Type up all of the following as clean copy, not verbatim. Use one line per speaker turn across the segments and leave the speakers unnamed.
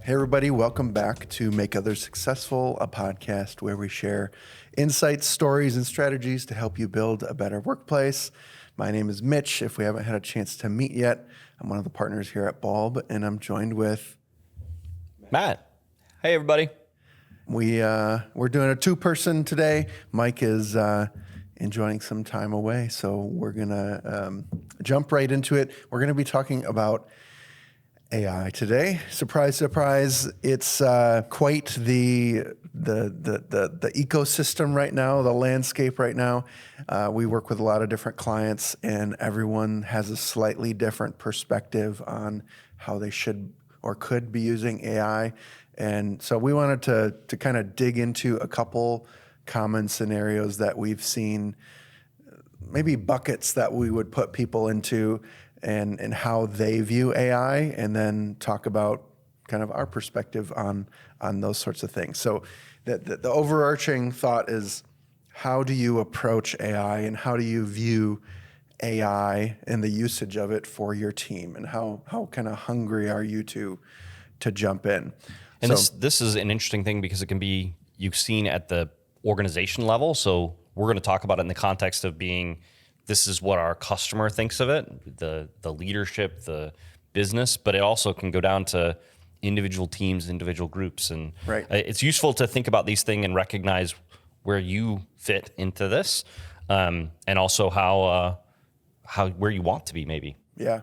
Hey, everybody, welcome back to Make Others Successful, a podcast where we share insights, stories, and strategies to help you build a better workplace. My name is Mitch. If we haven't had a chance to meet yet, I'm one of the partners here at Bulb, and I'm joined with
Matt. Hey, everybody.
We're doing a two-person today. Mike is enjoying some time away, so we're going to jump right into it. We're going to be talking about AI today. Surprise, surprise! It's quite the ecosystem right now, the landscape right now. We work with a lot of different clients, and everyone has a slightly different perspective on how they should or could be using AI. And so we wanted to kind of dig into a couple common scenarios that we've seen, maybe buckets that we would put people into, and how they view AI, and then talk about kind of our perspective on those sorts of things. So the overarching thought is, how do you approach AI, and how do you view AI and the usage of it for your team, and how kind of hungry are you to jump in?
And this is an interesting thing because it can be, you've seen at the organization level. So we're going to talk about it in the context of being, this is what our customer thinks of it, the leadership, the business, but it also can go down to individual teams, individual groups. And
right.
It's useful to think about these things and recognize where you fit into this, and also how where you want to be maybe.
Yeah.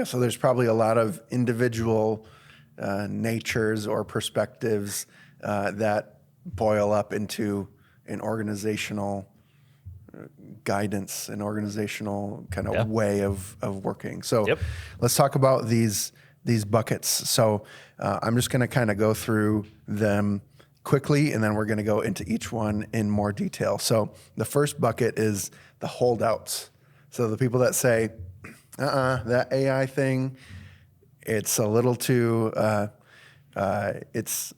So there's probably a lot of individual natures or perspectives that boil up into an organizational guidance, an organizational kind of way of working. So let's talk about these buckets. So I'm just going to kind of go through them quickly, and then we're going to go into each one in more detail. So the first bucket is the holdouts. So the people that say, that AI thing, it's a little too, it's...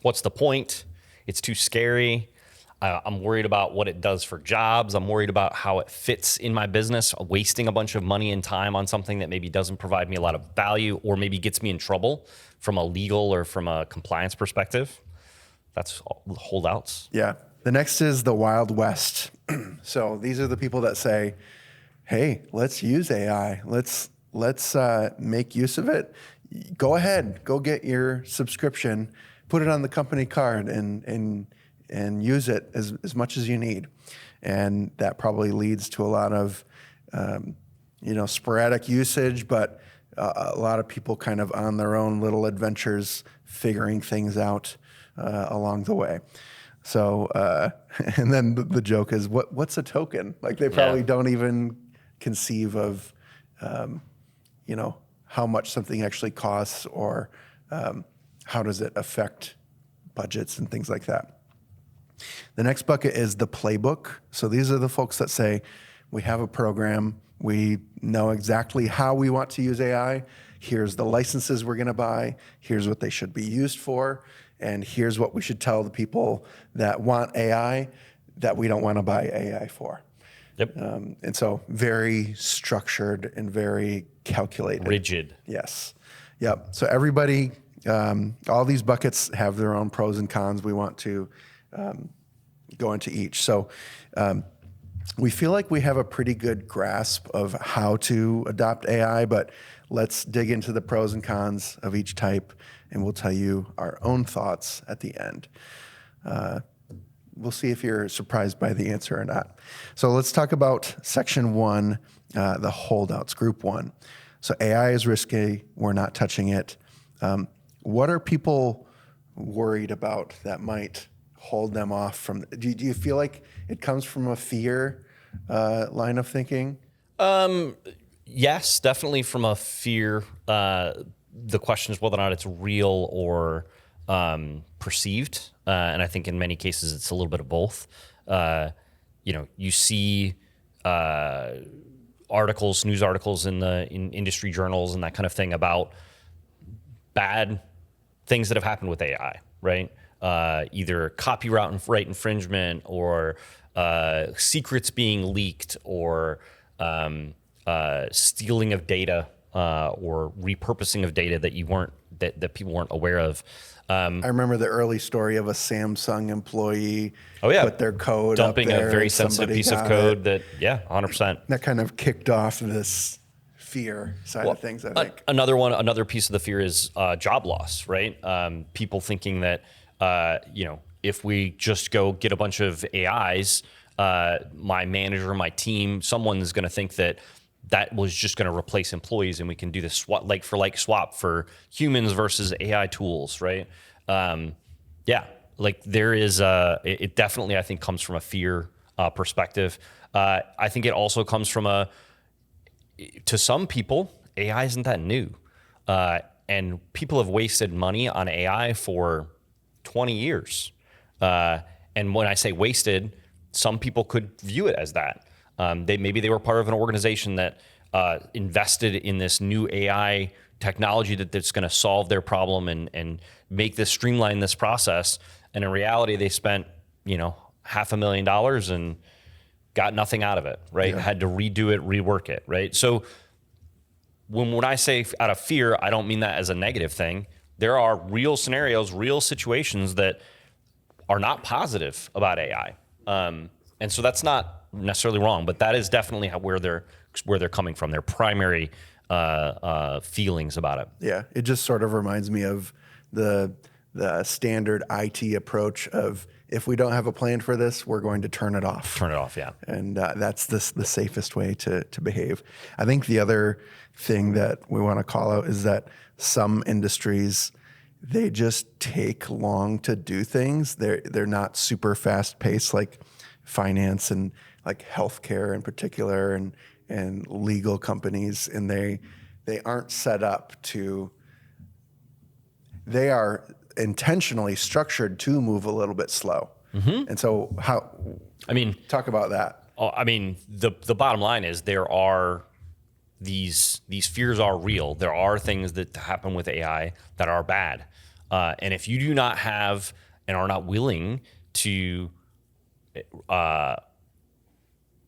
What's the point? It's too scary. I'm worried about what it does for jobs. I'm worried about how it fits in my business, wasting a bunch of money and time on something that maybe doesn't provide me a lot of value, or maybe gets me in trouble from a legal or from a compliance perspective. That's holdouts.
Yeah. The next is the Wild West. So these are the people that say, hey, let's use AI. Let's make use of it. Go ahead, go get your subscription, put it on the company card, and use it as much as you need. And that probably leads to a lot of sporadic usage, but a lot of people kind of on their own little adventures figuring things out along the way. So and then the joke is, what's a token? Like, they probably don't even conceive of how much something actually costs, or how does it affect budgets and things like that. The next bucket is the playbook. So these are the folks that say, we have a program, we know exactly how we want to use AI, here's the licenses we're going to buy, here's what they should be used for, and here's what we should tell the people that want AI that we don't want to buy AI for.
Yep.
And so very structured and very calculated.
Rigid.
Yes. Yep. So everybody, all these buckets have their own pros and cons. We want to go into each. So we feel like we have a pretty good grasp of how to adopt AI, but let's dig into the pros and cons of each type, and we'll tell you our own thoughts at the end. We'll see if you're surprised by the answer or not. So let's talk about section 1, the holdouts, group 1. So AI is risky. We're not touching it. What are people worried about that might hold them off from? Do you feel like it comes from a fear line of thinking?
Yes, definitely from a fear. The question is whether or not it's real or perceived. And I think in many cases it's a little bit of both. You see news articles in industry journals and that kind of thing about bad things that have happened with AI, right? Either copyright infringement, or secrets being leaked, or stealing of data, or repurposing of data that you weren't that people weren't aware of.
I remember the early story of a Samsung employee put their code
dumping
up there
a very
and
sensitive
somebody
piece of
got
code
it.
that 100%.
That kind of kicked off this fear side of things, I think.
Another piece of the fear is job loss, right? People thinking that if we just go get a bunch of AIs, my manager, my team, someone is going to think that was just going to replace employees, and we can do this like for like swap for humans versus AI tools, right? Like there is it definitely, I think, comes from a fear perspective. I think it also comes from to some people, AI isn't that new. And people have wasted money on AI for 20 years. And when I say wasted, some people could view it as that. Maybe they were part of an organization that invested in this new AI technology that's going to solve their problem and streamline this process. And in reality, they spent, $500,000 and got nothing out of it, right?
Yeah.
Had to redo it, rework it, right? So when I say out of fear, I don't mean that as a negative thing. There are real scenarios, real situations that are not positive about AI. And so that's not necessarily wrong, but that is definitely where they're coming from, their primary feelings about it.
Yeah, it just sort of reminds me of the standard IT approach of, if we don't have a plan for this, we're going to turn it off.
Turn it off, yeah.
And that's the safest way to behave. I think the other thing that we want to call out is that some industries, they just take long to do things. They're not super fast paced, like finance and like healthcare in particular, and legal companies, and they aren't set up to. They are intentionally structured to move a little bit slow. Mm-hmm. And so talk about that.
The bottom line is there are these fears are real. There are things that happen with AI that are bad. And if you do not have and are not willing to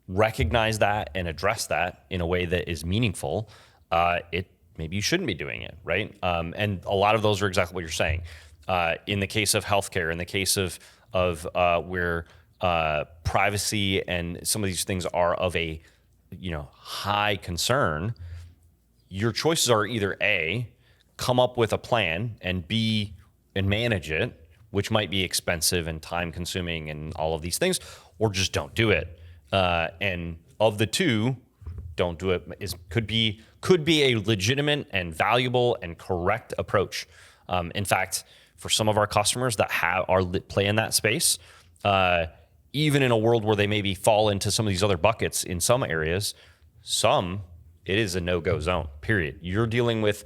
recognize that and address that in a way that is meaningful, maybe you shouldn't be doing it, right? And a lot of those are exactly what you're saying. In the case of healthcare, in the case of where privacy and some of these things are of a high concern, your choices are either A, come up with a plan, and B, and manage it, which might be expensive and time consuming and all of these things, or just don't do it. And of the two, don't do it could be a legitimate and valuable and correct approach. In fact, for some of our customers that play in that space, even in a world where they maybe fall into some of these other buckets in some areas, it is a no-go zone, period. You're dealing with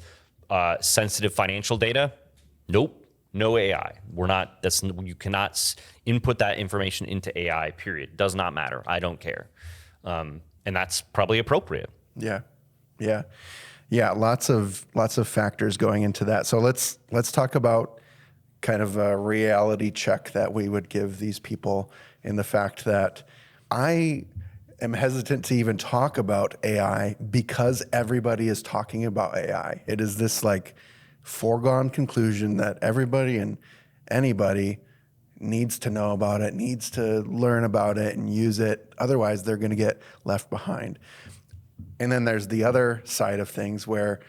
sensitive financial data. Nope, no AI. You cannot input that information into AI, period. Does not matter. I don't care. And that's probably appropriate.
Yeah. Lots of factors going into that. So let's talk about kind of a reality check that we would give these people, in the fact that I am hesitant to even talk about AI because everybody is talking about AI. It is this like foregone conclusion that everybody and anybody needs to know about it, needs to learn about it and use it. Otherwise, they're going to get left behind. And then there's the other side of things where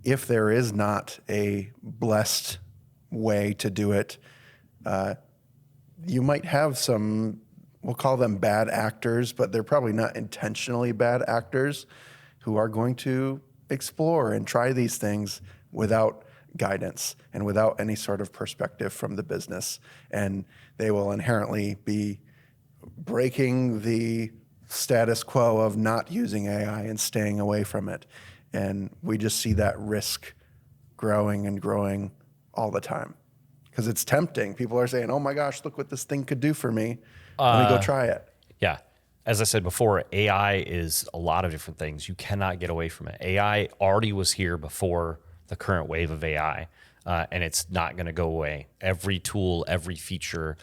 if there is not a blessed way to do it, you might have some, we'll call them bad actors, but they're probably not intentionally bad actors, who are going to explore and try these things without guidance and without any sort of perspective from the business. And they will inherently be breaking the status quo of not using AI and staying away from it. And we just see that risk growing and growing all the time, because it's tempting. People are saying, oh my gosh, look what this thing could do for me. Let me go try it.
Yeah. As I said before, AI is a lot of different things. You cannot get away from it. AI already was here before the current wave of AI, and it's not going to go away. Every tool, every feature,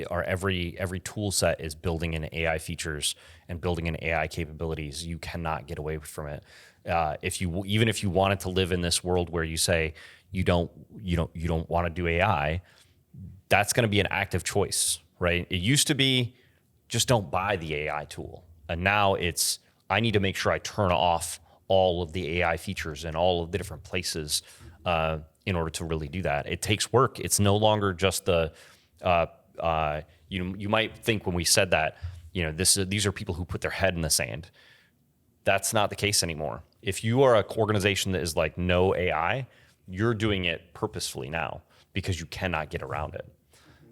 or every tool set is building in AI features and building in AI capabilities. You cannot get away from it. Even if you wanted to live in this world where you say you don't want to do AI, that's going to be an active choice, right? It used to be just don't buy the AI tool. And now it's, I need to make sure I turn off all of the AI features in all of the different places in order to really do that. It takes work. It's no longer just the, you might think when we said that, these are people who put their head in the sand. That's not the case anymore. If you are an organization that is like no AI, you're doing it purposefully now because you cannot get around it.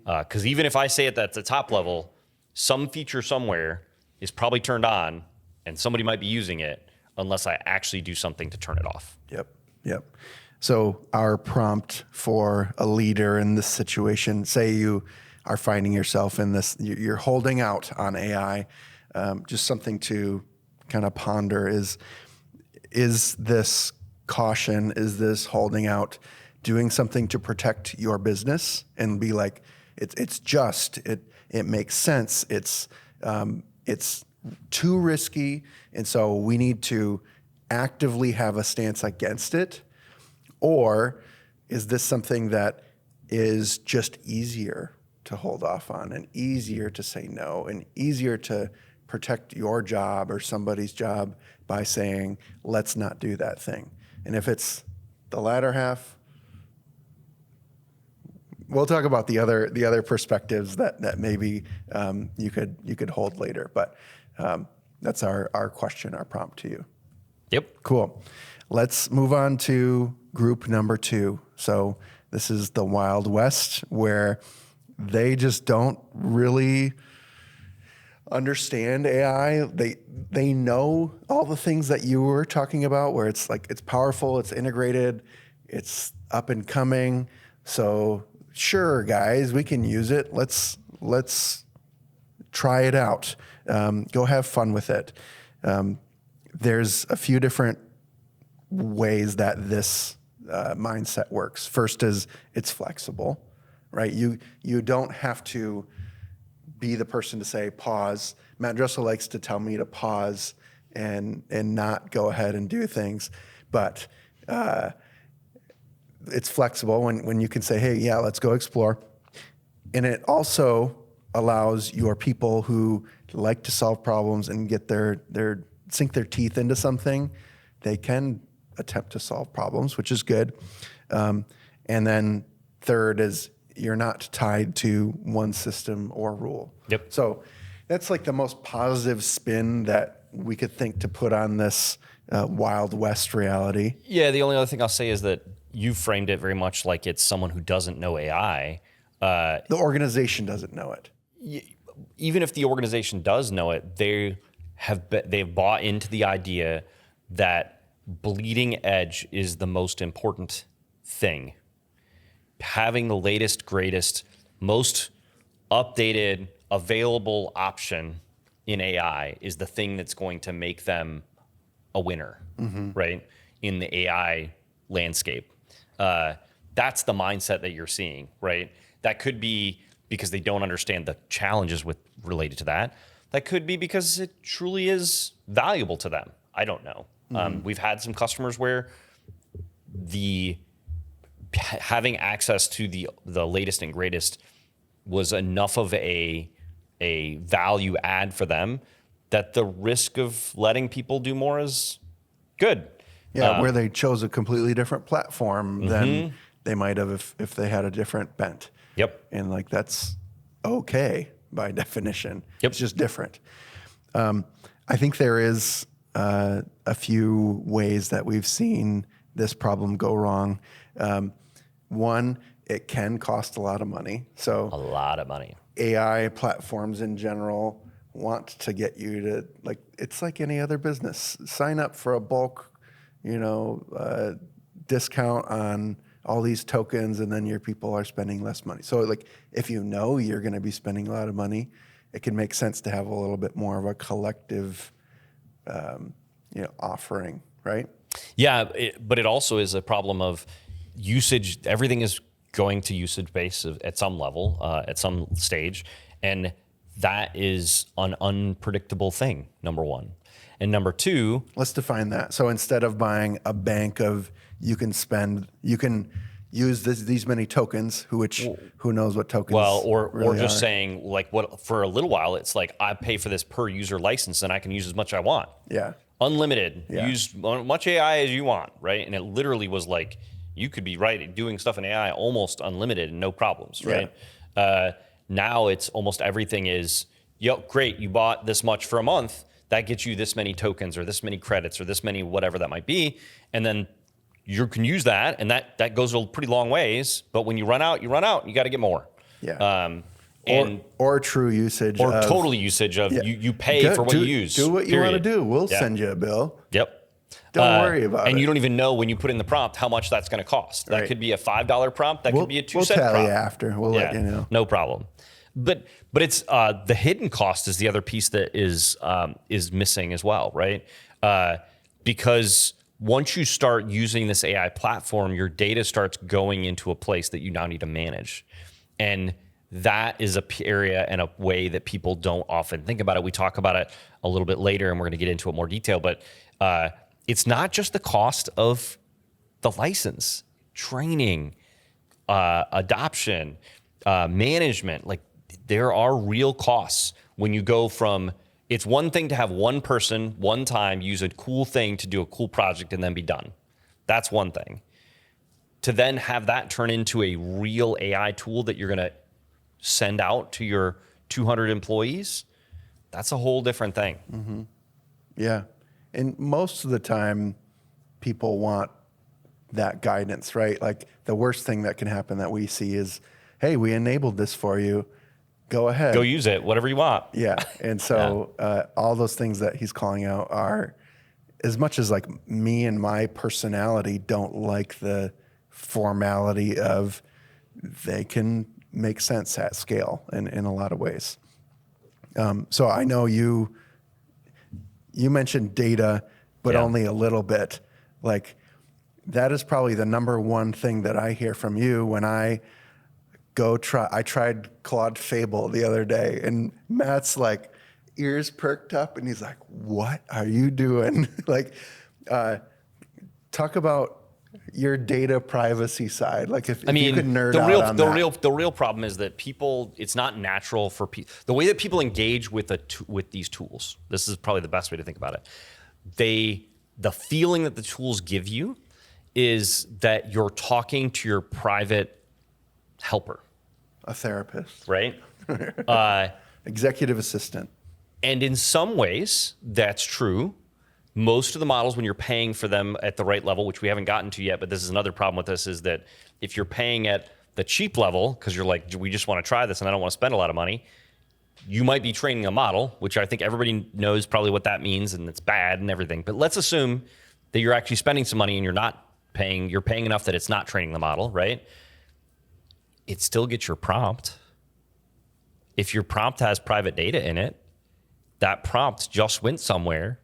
Because even if I say it at the top level, some feature somewhere is probably turned on and somebody might be using it unless I actually do something to turn it off.
Yep. So our prompt for a leader in this situation, say you are finding yourself in this, you're holding out on AI, just something to kind of ponder is this caution, is this holding out, doing something to protect your business and be like, it's just, it makes sense. It's too risky. And so we need to actively have a stance against it. Or is this something that is just easier to hold off on and easier to say no and easier to protect your job or somebody's job by saying, let's not do that thing? And if it's the latter half, we'll talk about the other perspectives that maybe you could hold later. But that's our question, our prompt to you.
Yep.
Cool. Let's move on to group number 2. So this is the Wild West, where they just don't really understand AI. They know all the things that you were talking about, where it's like it's powerful, it's integrated, it's up and coming. So sure, guys, we can use it. Let's try it out. Go have fun with it. There's a few different ways that this mindset works. First is it's flexible, right? You don't have to be the person to say pause. Matt Dressel likes to tell me to pause and not go ahead and do things, but it's flexible when you can say, hey, yeah, let's go explore. And it also allows your people who like to solve problems and get sink their teeth into something, they can attempt to solve problems, which is good. And then third is you're not tied to one system or rule.
Yep.
So that's like the most positive spin that we could think to put on this Wild West reality.
Yeah, the only other thing I'll say is that you framed it very much like it's someone who doesn't know AI.
The organization doesn't know it.
Even if the organization does know it, they've bought into the idea that bleeding edge is the most important thing. Having the latest, greatest, most updated, available option in AI is the thing that's going to make them a winner, right? In the AI landscape. That's the mindset that you're seeing, right? That could be because they don't understand the challenges related to that. That could be because it truly is valuable to them. I don't know. We've had some customers where having access to the latest and greatest was enough of a value add for them that the risk of letting people do more is good.
Yeah, where they chose a completely different platform than they might have if they had a different bent.
Yep.
And like that's okay by definition.
Yep.
It's just different. I think there is a few ways that we've seen this problem go wrong. One, it can cost a lot of money. So
A lot of money.
AI platforms in general want to get you to, like, it's like any other business. Sign up for a bulk, discount on all these tokens, and then your people are spending less money. So like, if you know you're going to be spending a lot of money, it can make sense to have a little bit more of a collective, offering, right?
Yeah, but it also is a problem of usage. Everything is going to usage base at some level, at some stage, and that is an unpredictable thing, number one. And number two,
let's define that. So instead of buying a bank of, you can use these many tokens, who knows what tokens
Well, or
really
just
are.
saying like what for a little while, it's like I pay for this per user license and I can use as much as I want.
Yeah.
Unlimited,
Yeah.
use as much AI as you want, right? And it literally was like you could be doing stuff in AI almost unlimited and no problems, right? Now it's almost everything is, great, you bought this much for a month, that gets you this many tokens or this many credits or this many whatever that might be, and then you can use that, and that goes a pretty long ways. But when you run out, you got to get more.
Yeah.
And
or true usage.
or
of,
total usage of you pay
Good,
for what you use.
Do what you want to
period.
do. We'll
Yeah.
send you a bill.
Yep.
Don't worry about it.
And you don't even know when you put in the prompt how much that's going to cost. That
Right.
could be a $5 prompt. That could be a 2-cent
We'll tally
prompt.
after. We'll let you know.
No problem. But it's the hidden cost is the other piece that is missing as well, right? Because once you start using this AI platform, your data starts going into a place that you now need to manage, and that is a area and a way that people don't often think about it. We talk about it a little bit later, and we're going to get into it more detail. But it's not just the cost of the license, training, adoption, management. Like there are real costs when you go from. It's one thing to have one person, one time, use a cool thing to do a cool project and then be done. That's one thing. To then have that turn into a real AI tool that you're going to send out to your 200 employees, that's a whole different thing.
Mm-hmm. Yeah. And most of the time, people want that guidance, right? Like the worst thing that can happen that we see is, hey, we enabled this for you. Go ahead.
Go use it, whatever you want.
Yeah. And so all those things that he's calling out are, as much as like me and my personality don't like the formality of, they can make sense at scale in a lot of ways. So I know you mentioned data, but only a little bit. Like that is probably the number one thing that I hear from you when I tried Claude Fable the other day, and Matt's like ears perked up and he's like, what are you doing? Like, talk about your data privacy side. Like if you could nerd out on that.
The real problem is that people, it's not natural for people, the way that people engage with these tools, this is probably the best way to think about it. The feeling that the tools give you is that you're talking to your private helper.
A therapist.
Right?
Executive assistant.
And in some ways, that's true. Most of the models, when you're paying for them at the right level, which we haven't gotten to yet, but this is another problem with this, is that if you're paying at the cheap level, because you're like, we just want to try this and I don't want to spend a lot of money, you might be training a model, which I think everybody knows probably what that means, and it's bad and everything. But let's assume that you're actually spending some money and you're paying enough that it's not training the model, right? It still gets your prompt. If your prompt has private data in it, that prompt just went somewhere.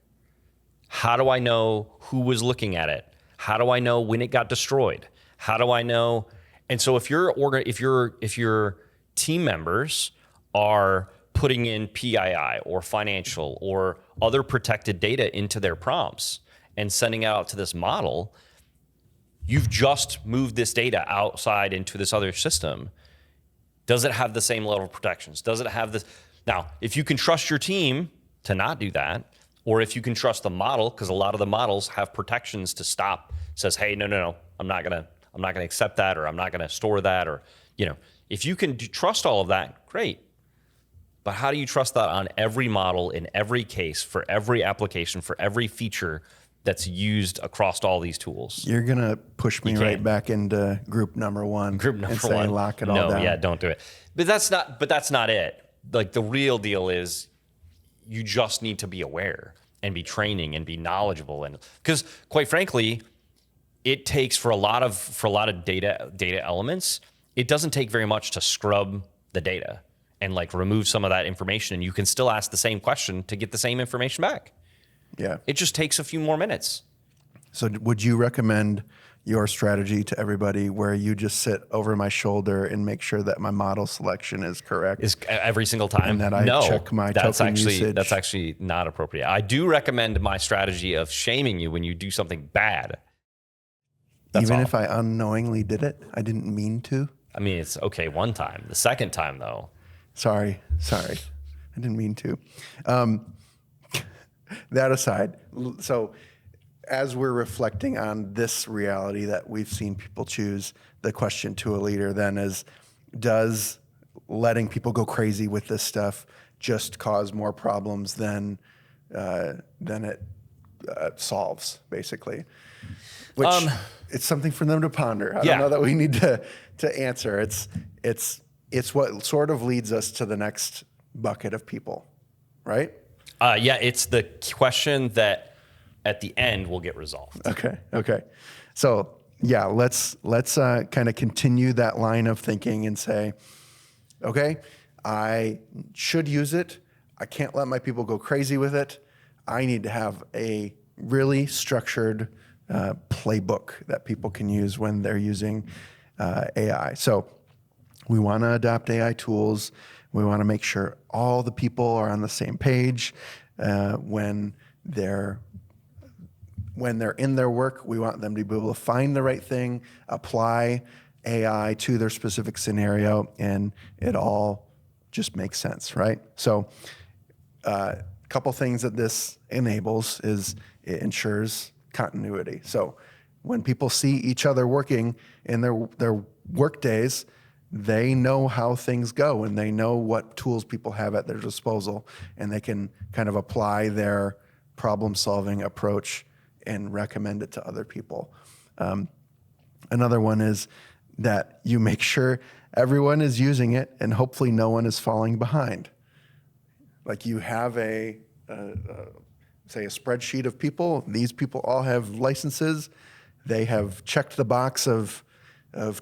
How do I know who was looking at it? How do I know when it got destroyed? How do I know? And so if your team members are putting in PII or financial or other protected data into their prompts and sending it out to this model, you've just moved this data outside into this other system. Does it have the same level of protections? Does it have this? Now, if you can trust your team to not do that, or if you can trust the model, because a lot of the models have protections to stop, says, hey, no, I'm not gonna accept that, or I'm not gonna store that, or, if you can trust all of that, great. But how do you trust that on every model, in every case, for every application, for every feature that's used across all these tools?
You're going to push me right back into group number one.
And say,
lock it all down.
No, yeah, don't do it. But that's not it. Like the real deal is you just need to be aware and be training and be knowledgeable. And because quite frankly, it takes for a lot of data elements, it doesn't take very much to scrub the data and like remove some of that information, and you can still ask the same question to get the same information back.
Yeah.
It just takes a few more minutes.
So would you recommend your strategy to everybody where you just sit over my shoulder and make sure that my model selection is correct?
Is every single time?
And that I check my token usage?
That's actually not appropriate. I do recommend my strategy of shaming you when you do something bad. That's
Even
all.
if I unknowingly did it, I didn't mean to.
I mean, it's okay one time. The second time, though,
Sorry. I didn't mean to. That aside, so as we're reflecting on this reality that we've seen people choose, the question to a leader then is, does letting people go crazy with this stuff just cause more problems than it solves, basically? Which it's something for them to ponder. I
Yeah.
don't know that we need to answer. It's what sort of leads us to the next bucket of people, right?
yeah, it's the question that at the end will get resolved.
Okay. So yeah, let's kind of continue that line of thinking and say, okay, I should use it. I can't let my people go crazy with it. I need to have a really structured playbook that people can use when they're using AI. So we want to adopt AI tools. We want to make sure all the people are on the same page when they're in their work. We want them to be able to find the right thing, apply AI to their specific scenario, and it all just makes sense, right? So a couple things that this enables is it ensures continuity. So when people see each other working in their work days, they know how things go and they know what tools people have at their disposal, and they can kind of apply their problem-solving approach and recommend it to other people. Another one is that you make sure everyone is using it and hopefully no one is falling behind. Like you have say a spreadsheet of people. These people all have licenses. They have checked the box of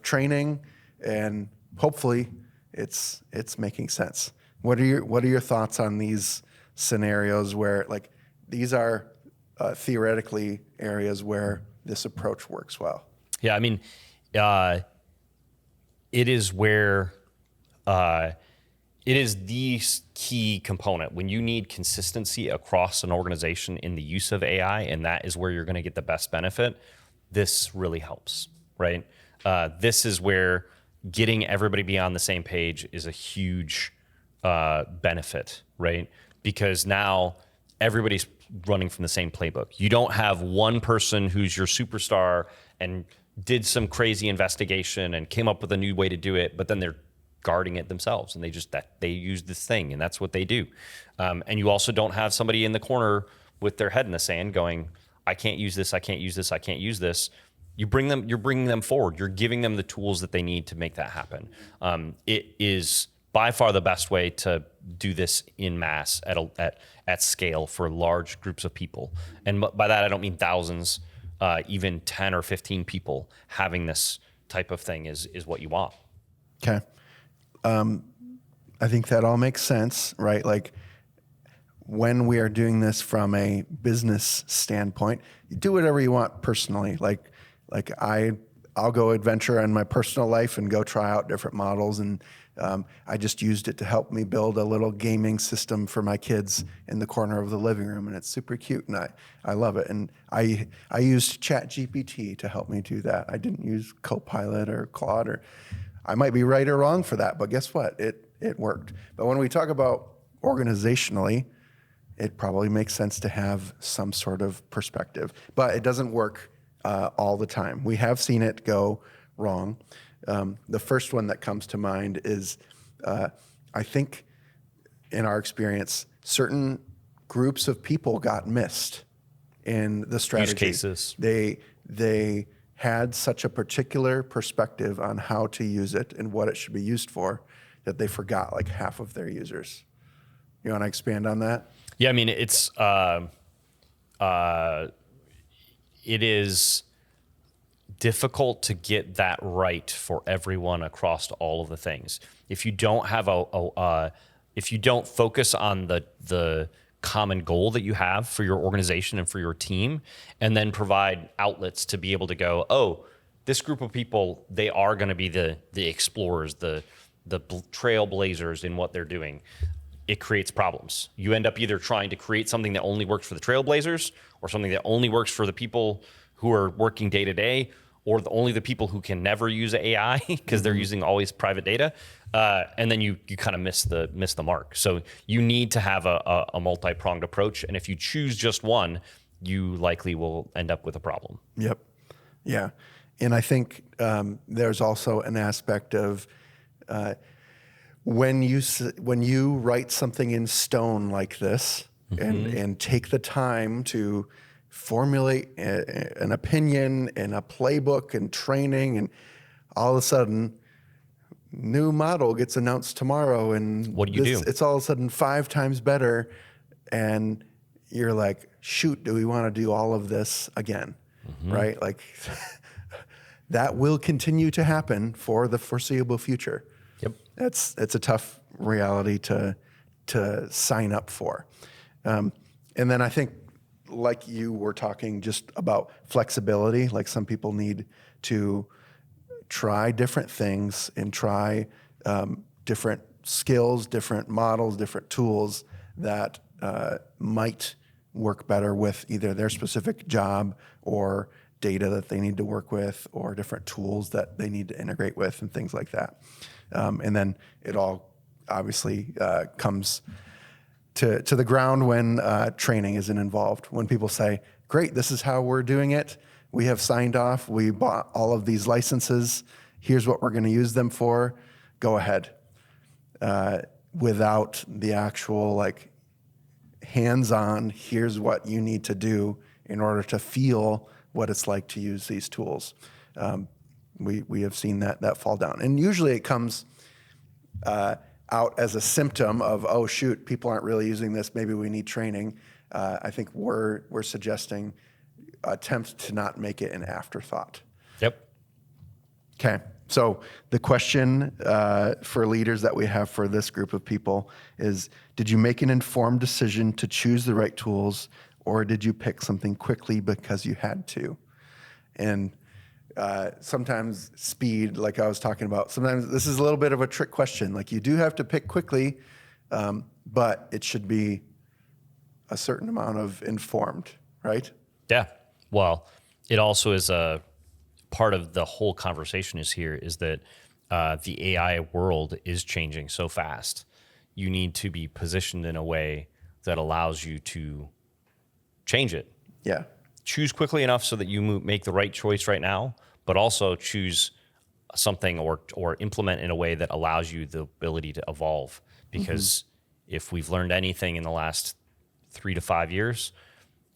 training, and hopefully it's making sense. What are your thoughts on these scenarios where like these are theoretically areas where this approach works well?
Yeah, I mean, it is where it is the key component when you need consistency across an organization in the use of AI, and that is where you're going to get the best benefit. This really helps, right? This is where getting everybody be on the same page is a huge benefit, right? Because now everybody's running from the same playbook. You don't have one person who's your superstar and did some crazy investigation and came up with a new way to do it, but then they're guarding it themselves and they use this thing and that's what they do. And you also don't have somebody in the corner with their head in the sand going, I can't use this, I can't use this, I can't use this. You're bringing them forward. You're giving them the tools that they need to make that happen. It is by far the best way to do this in mass at scale for large groups of people. And by that, I don't mean thousands, even 10 or 15 people having this type of thing is what you want.
Okay. I think that all makes sense, right? Like when we are doing this from a business standpoint, you do whatever you want personally. Like I'll go adventure in my personal life and go try out different models. And I just used it to help me build a little gaming system for my kids in the corner of the living room. And it's super cute and I love it. And I used ChatGPT to help me do that. I didn't use Copilot or Claude, or I might be right or wrong for that, but guess what? It worked. But when we talk about organizationally, it probably makes sense to have some sort of perspective, but it doesn't work all the time. We have seen it go wrong. The first one that comes to mind is, I think in our experience, certain groups of people got missed in the strategy.
Use cases.
They had such a particular perspective on how to use it and what it should be used for that they forgot like half of their users. You want to expand on that?
Yeah, I mean, it is difficult to get that right for everyone across all of the things. If you don't have if you don't focus on the common goal that you have for your organization and for your team, and then provide outlets to be able to go, oh, this group of people, they are going to be the explorers, the trailblazers in what they're doing. It creates problems. You end up either trying to create something that only works for the trailblazers or something that only works for the people who are working day to day, or only the people who can never use AI because they're using always private data. And then you kind of miss the mark. So you need to have a multi-pronged approach. And if you choose just one, you likely will end up with a problem.
Yep. Yeah. And I think there's also an aspect of when you write something in stone like this and take the time to formulate an opinion and a playbook and training, and all of a sudden, new model gets announced tomorrow, and
what do you do?
It's all of a sudden 5 times better, and you're like, shoot, do we want to do all of this again? Right? Like that will continue to happen for the foreseeable future.
Yep.
It's a tough reality to sign up for. And then I think, like you were talking just about flexibility, like some people need to try different things and try different skills, different models, different tools that might work better with either their specific job or data that they need to work with, or different tools that they need to integrate with, and things like that. And then it all obviously comes to the ground when training isn't involved. When people say, great, this is how we're doing it. We have signed off. We bought all of these licenses. Here's what we're going to use them for. Go ahead. Without the actual like hands-on, here's what you need to do in order to feel what it's like to use these tools. We have seen that fall down. And usually it comes out as a symptom of, oh shoot, people aren't really using this, maybe we need training. I think we're suggesting attempt to not make it an afterthought.
Yep.
Okay, so the question for leaders that we have for this group of people is, did you make an informed decision to choose the right tools, or did you pick something quickly because you had to? And sometimes speed, like I was talking about, sometimes this is a little bit of a trick question. Like you do have to pick quickly, but it should be a certain amount of informed, right?
Yeah. Well, it also is a part of the whole conversation is that the AI world is changing so fast. You need to be positioned in a way that allows you to change it.
Yeah.
Choose quickly enough so that you make the right choice right now, but also choose something or implement in a way that allows you the ability to evolve. Because if we've learned anything in the last 3 to 5 years,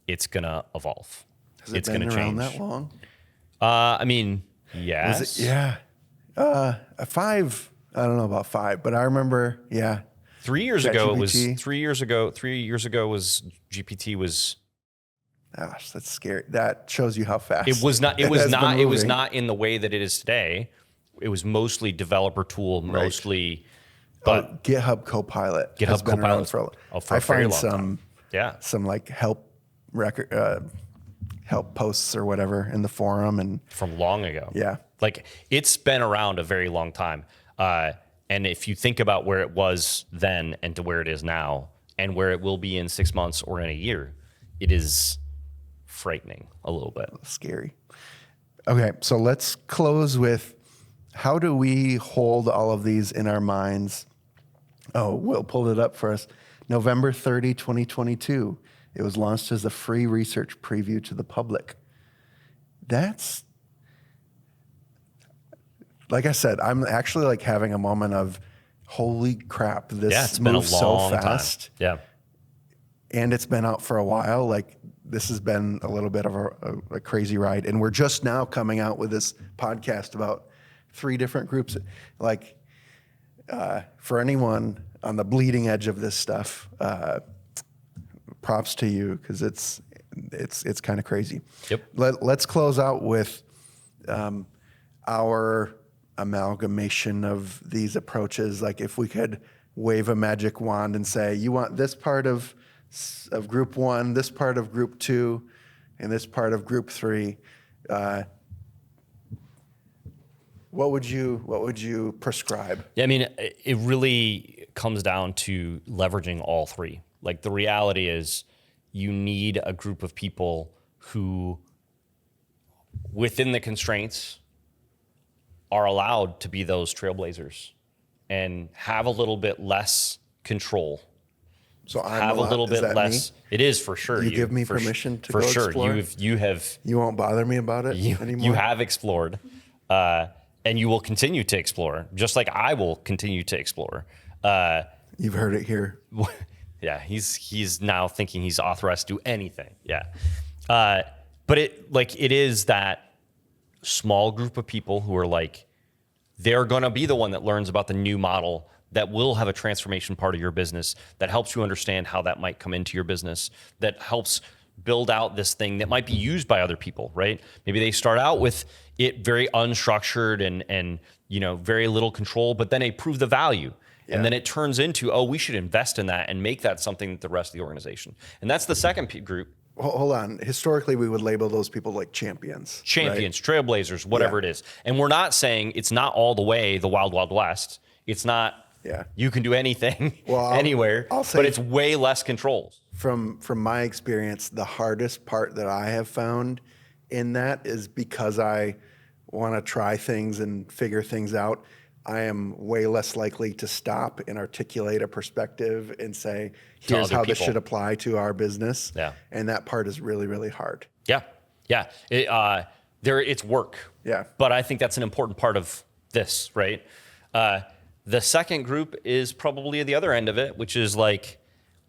it's gonna evolve.
It's been around that long?
I mean, yes.
Was it? Yeah. 5, I don't know about 5, but I remember, yeah.
3 years ago, it was
ChatGPT.
3 years ago. 3 years ago was GPT was.
Gosh, that's scary. That shows you how fast
It was not. It
has
was
been
not. It was
moving.
not in the way that it is today. It was mostly developer tool, mostly. But
GitHub Copilot. has
GitHub
been around
Copilot
for
a
I
very
find
long time. Yeah.
some like help posts or whatever in the forum, and
From long ago.
yeah,
Like it's been around a very long time. And if you think about where it was then and to where it is now and where it will be in 6 months or in a year, it is frightening a little bit.
scary. Okay, so let's close with, how do we hold all of these in our minds? Oh, Will pulled it up for us. November 30, 2022. It was launched as a free research preview to the public. That's, like I said, I'm actually like having a moment of, holy crap, this
It's been a
moves so
long
fast.
time. Yeah.
And it's been out for a while. Like this has been a little bit of a crazy ride. And we're just now coming out with this podcast about 3 different groups. Like for anyone on the bleeding edge of this stuff, props to you, because it's kind of crazy.
Yep.
Let's close out with our amalgamation of these approaches. Like if we could wave a magic wand and say, you want this part of group 1, this part of group 2, and this part of group 3, what would you prescribe?
Yeah, I mean, it really comes down to leveraging all 3. Like the reality is you need a group of people who within the constraints, are allowed to be those trailblazers and have a little bit less control.
So I'm
Have a little bit
that
less.
Me?
It is for sure.
You give me permission to
for
go
sure.
explore?
You have
You won't bother me about it anymore?
you have explored, and you will continue to explore, just like I will continue to explore.
You've heard it here.
Yeah, he's now thinking he's authorized to do anything. Yeah, but it is that small group of people who are like, they're going to be the one that learns about the new model that will have a transformation part of your business, that helps you understand how that might come into your business, that helps build out this thing that might be used by other people, right? Maybe they start out with it very unstructured and very little control, but then they prove the value. Yeah. And then it turns into, we should invest in that and make that something that the rest of the organization. And that's the second group.
Hold on. Historically, we would label those people like champions.
Champions, right? Trailblazers, whatever it is. And we're not saying it's not all the way the wild, wild west. It's not, you can do anything anywhere, but it's way less controls.
From my experience, the hardest part that I have found in that is because I want to try things and figure things out, I am way less likely to stop and articulate a perspective and say, here's how this should apply to our business.
Yeah.
And that part is really, really hard.
Yeah. Yeah. It's work.
Yeah.
But I think that's an important part of this, right? The second group is probably the other end of it, which is like,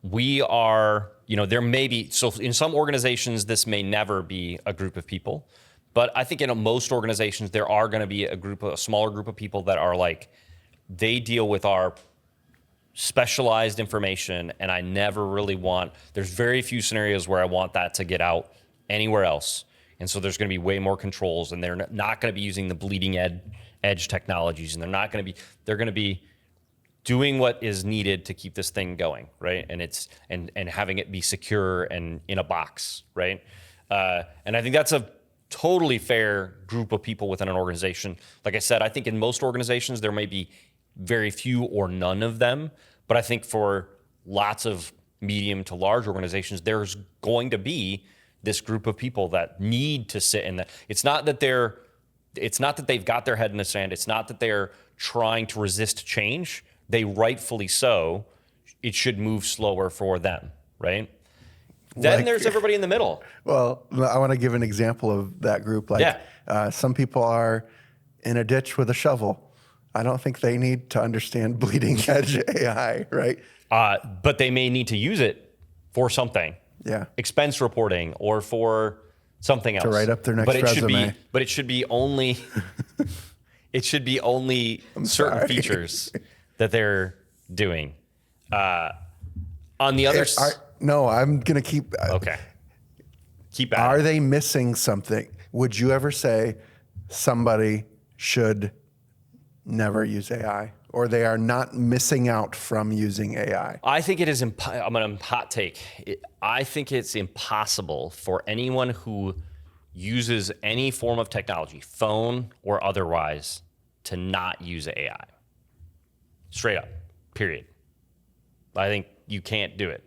we are, there may be, so in some organizations, this may never be a group of people. But I think in most organizations, there are going to be a smaller group of people that are like, they deal with our specialized information, and I never really there's very few scenarios where I want that to get out anywhere else. And so there's going to be way more controls, and they're not going to be using the bleeding edge technologies, and they're going to be doing what is needed to keep this thing going, right? And having it be secure and in a box, right? And I think that's a totally fair group of people within an organization. Like I said, I think in most organizations, there may be very few or none of them. But I think for lots of medium to large organizations, there's going to be this group of people that need to sit in that. It's not that they've got their head in the sand. It's not that they're trying to resist change. They rightfully so. It should move slower for them, right? Then there's everybody in the middle.
Well, I want to give an example of that group. Some people are in a ditch with a shovel. I don't think they need to understand bleeding edge AI, right?
But they may need to use it for something.
Yeah.
Expense reporting or for something else.
To write up their next resume.
But it should be only certain features that they're doing. On the other side.
No, I'm going to keep.
Okay. Keep at
Are
it.
they missing something? Would you ever say somebody should never use AI, or they are not missing out from using AI?
I think it is. I'm going to hot take. I think it's impossible for anyone who uses any form of technology, phone or otherwise, to not use AI. Straight up. Period. I think you can't do it.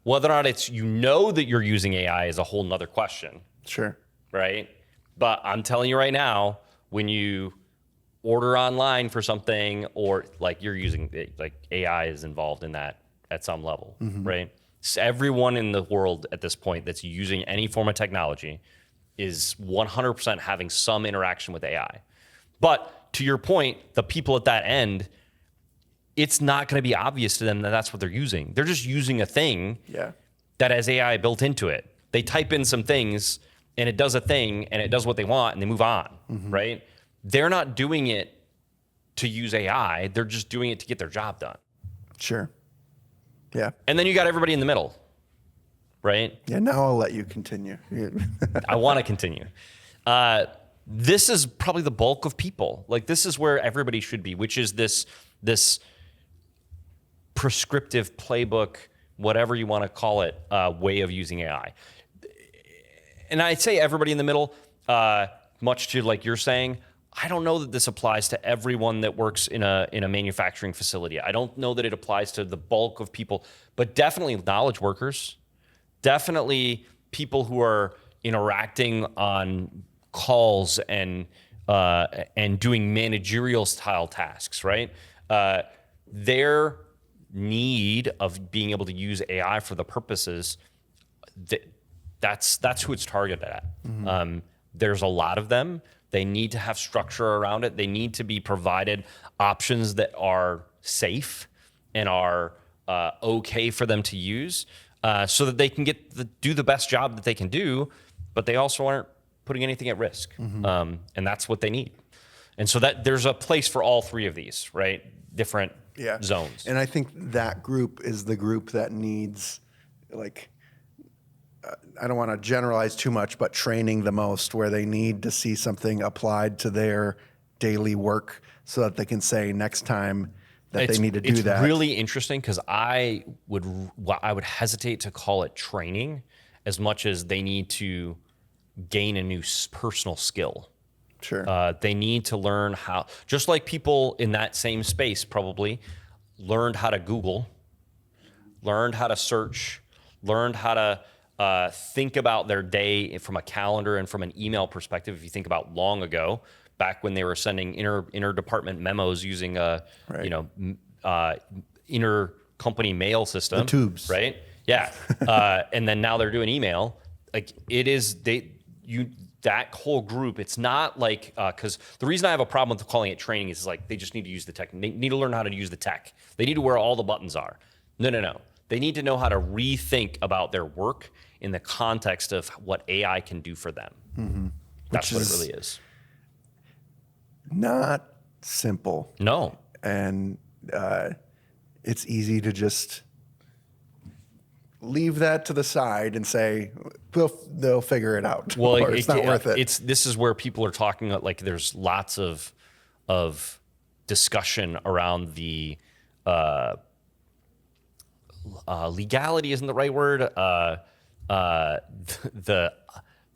Whether or not it's, that you're using AI is a whole nother question.
Sure.
Right? But I'm telling you right now, when you order online for something, or like you're using, like AI is involved in that at some level, right? So everyone in the world at this point that's using any form of technology is 100% having some interaction with AI. But to your point, the people at that end, it's not going to be obvious to them that that's what they're using. They're just using a thing that has AI built into it. They type in some things and it does a thing and it does what they want and they move on, right? They're not doing it to use AI. They're just doing it to get their job done.
Sure. Yeah.
And then you got everybody in the middle, right?
Yeah, now I'll let you continue.
I want to continue. This is probably the bulk of people. Like, this is where everybody should be, which is this prescriptive playbook, whatever you want to call it, way of using AI. And I'd say everybody in the middle, much to like you're saying, I don't know that this applies to everyone that works in a manufacturing facility. I don't know that it applies to the bulk of people, but definitely knowledge workers, definitely people who are interacting on calls and doing managerial style tasks, right? Their need of being able to use AI for the purposes that's who it's targeted at. There's a lot of them. They need to have structure around it. They need to be provided options that are safe and are okay for them to use, so that they can do the best job that they can do, but they also aren't putting anything at risk. And that's what they need. And so that there's a place for all three of these, right? Different zones.
And I think that group is the group that needs, like, I don't want to generalize too much, but training the most, where they need to see something applied to their daily work so that they can say next time that they need to do that.
It's really interesting because I would hesitate to call it training as much as they need to gain a new personal skill.
Sure.
They need to learn how, just like people in that same space probably learned how to Google, learned how to search, learned how to think about their day from a calendar and from an email perspective. If you think about long ago, back when they were sending interdepartment memos using a intercompany mail system,
the tubes,
right? Yeah, and then now they're doing email. Like it is that whole group. It's not like because the reason I have a problem with calling it training is like they just need to use the tech. They need to learn how to use the tech. They need to where all the buttons are. No. They need to know how to rethink about their work in the context of what AI can do for them. That's what it really is.
Not simple.
No.
And it's easy to just leave that to the side and say, they'll figure it out.
Well,
or it's not worth it.
This is where people are talking like there's lots of discussion around the legality isn't the right word.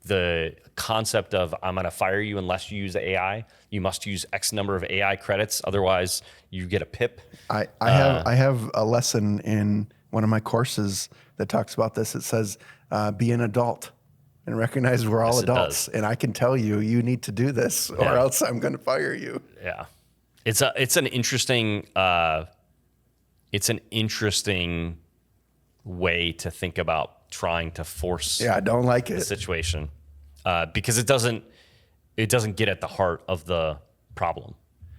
The concept of I'm going to fire you unless you use AI. You must use X number of AI credits, otherwise you get a PIP.
I have a lesson in one of my courses that talks about this. It says, be an adult and recognize we're all adults. And I can tell you, you need to do this or else I'm going to fire you.
Yeah. It's an interesting way to think about trying to force
I don't like
the situation because it doesn't get at the heart of the problem.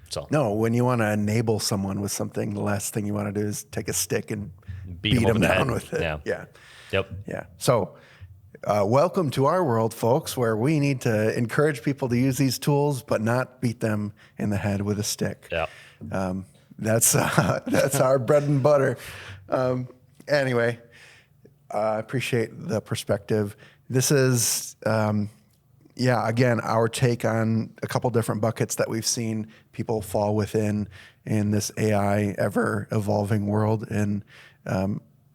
So
no, when you want to enable someone with something, the last thing you want to do is take a stick and beat
them
down with it.
Yeah. Yep.
Yeah. So welcome to our world, folks, where we need to encourage people to use these tools, but not beat them in the head with a stick.
Yeah.
That's our bread and butter. Anyway, I appreciate the perspective. This is, again, our take on a couple different buckets that we've seen people fall within in this AI ever-evolving world. And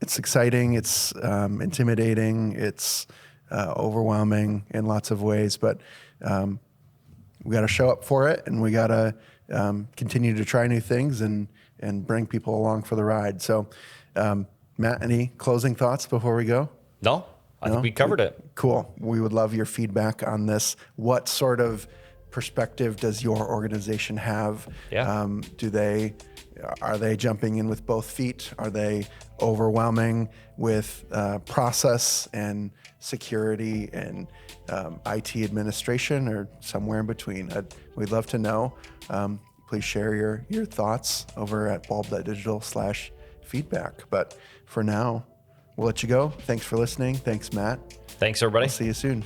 it's exciting, it's intimidating, it's overwhelming in lots of ways, but we got to show up for it, and we got to continue to try new things and bring people along for the ride. So, Matt, any closing thoughts before we go?
No, I think we covered it.
Cool. We would love your feedback on this. What sort of perspective does your organization have?
Yeah.
Are they jumping in with both feet? Are they overwhelming with process and security and IT administration, or somewhere in between? We'd love to know. Please share your thoughts over at bulb.digital/feedback. But for now, we'll let you go. Thanks for listening. Thanks, Matt.
Thanks, everybody.
We'll see you soon.